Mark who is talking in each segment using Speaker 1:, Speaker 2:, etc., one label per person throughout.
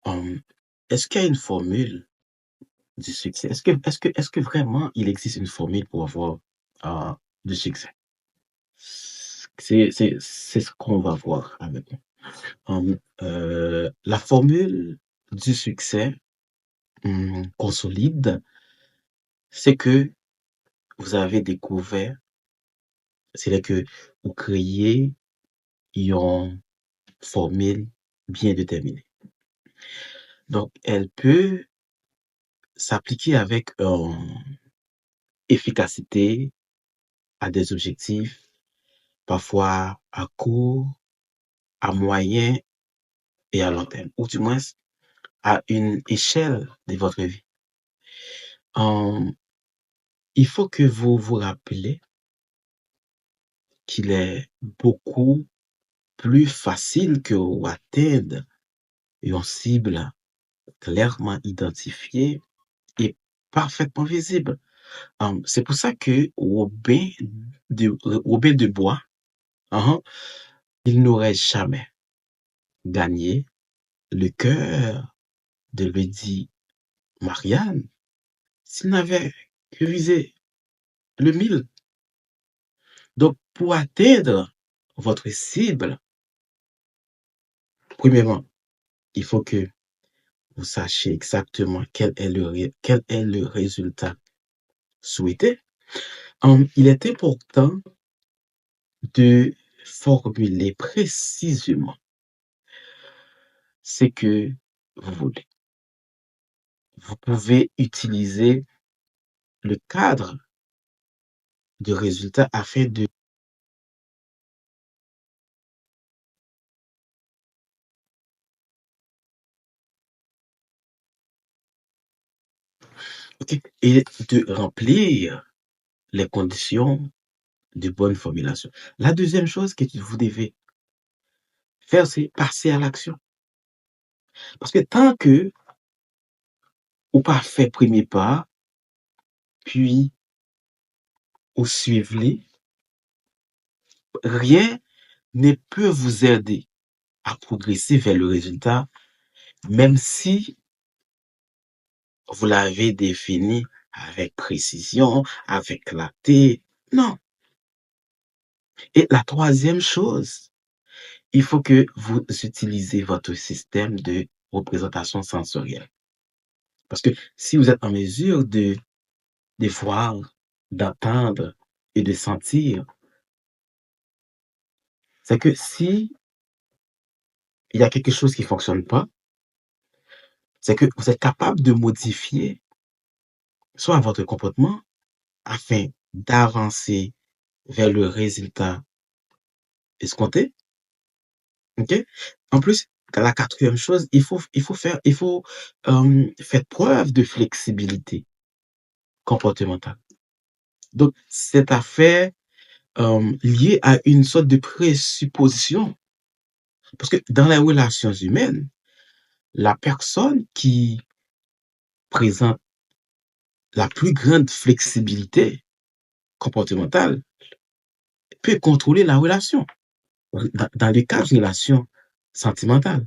Speaker 1: Hum, est-ce qu'il y a une formule du succès? Est-ce que vraiment il existe une formule pour avoir euh, du succès? C'est ce qu'on va voir avec nous. La formule du succès consolide, c'est que vous avez découvert, c'est là que vous créez une formule bien déterminée. Donc, elle peut s'appliquer avec efficacité à des objectifs, parfois à court, à moyen et à long terme, ou du moins à une échelle de votre vie. Euh, il faut que vous vous rappelez qu'il est beaucoup plus facile que vous atteindre une cible clairement identifiée et parfaitement visible. C'est pour ça que Robin de Bois, hein, il n'aurait jamais gagné le cœur de Lady Marianne s'il n'avait que visé le 1000. Donc, pour atteindre votre cible, premièrement, il faut que vous sachiez exactement quel est le résultat souhaité. Il est important de formuler précisément ce que vous voulez. Vous pouvez utiliser le cadre de résultat afin de... OK, et de remplir les conditions de bonne formulation. La deuxième chose que vous devez faire, c'est passer à l'action. Parce que tant que ou pas fait premier pas, puis ou suivez, rien ne peut vous aider à progresser vers le résultat, même si vous l'avez défini avec précision, avec clarté. Non. Et la troisième chose, il faut que vous utilisez votre système de représentation sensorielle. Parce que si vous êtes en mesure de voir, d'entendre et de sentir, c'est que si il y a quelque chose qui fonctionne pas, c'est que vous êtes capable de modifier soit votre comportement afin d'avancer vers le résultat escompté. OK? En plus, la quatrième chose, faire preuve de flexibilité comportementale. Donc, cette affaire liée à une sorte de présupposition. Parce que dans les relations humaines, la personne qui présente la plus grande flexibilité comportementale peut contrôler la relation, dans le cas d'une relation sentimentale.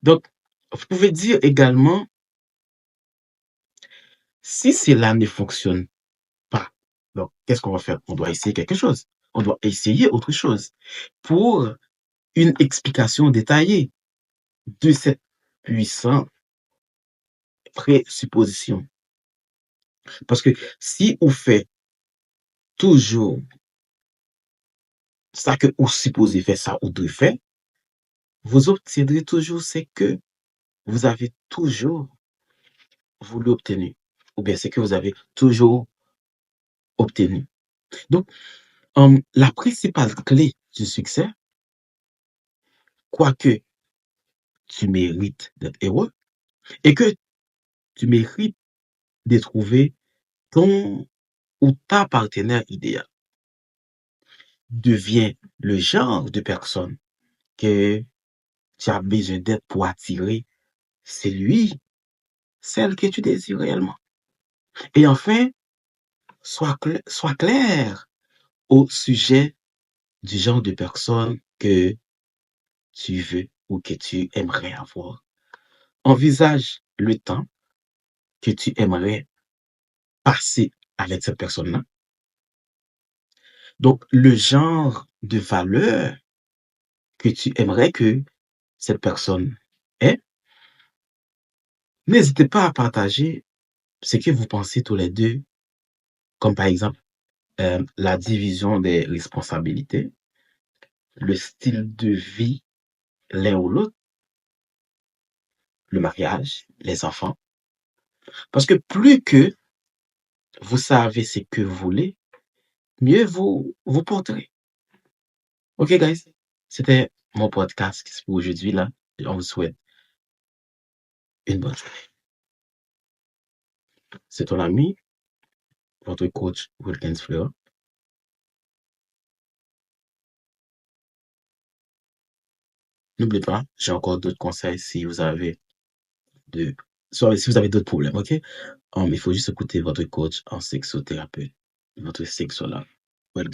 Speaker 1: Donc, vous pouvez dire également, si cela ne fonctionne pas, donc qu'est-ce qu'on va faire? On doit essayer quelque chose. On doit essayer autre chose pour une explication détaillée de cette puissante présupposition. Parce que si on fait toujours ça que vous supposez faire, ça ou devez faire, vous obtiendrez toujours ce que vous avez toujours voulu obtenir, ou bien ce que vous avez toujours obtenu. Donc, la principale clé du succès, quoique tu mérites d'être heureux et que tu mérites de trouver ton ou ta partenaire idéal, devient le genre de personne que tu as besoin d'être pour attirer celui, celle que tu désires réellement. Et enfin, sois clair au sujet du genre de personne que tu veux ou que tu aimerais avoir envisage le temps que tu aimerais passer avec cette personne-là. Donc, le genre de valeur que tu aimerais que cette personne ait. N'hésitez pas à partager ce que vous pensez tous les deux, comme par exemple la division des responsabilités, le style de vie l'un ou l'autre, le mariage, les enfants. Parce que plus que vous savez ce que vous voulez, mieux vous porterez. OK, guys? C'était mon podcast pour aujourd'hui, là. On vous souhaite une bonne journée. C'est ton ami, votre coach Wilkins Fleur. N'oubliez pas, j'ai encore d'autres conseils si vous avez de, si vous avez d'autres problèmes, OK? Il faut juste écouter votre coach en sexothérapeute, votre sexologue. Well,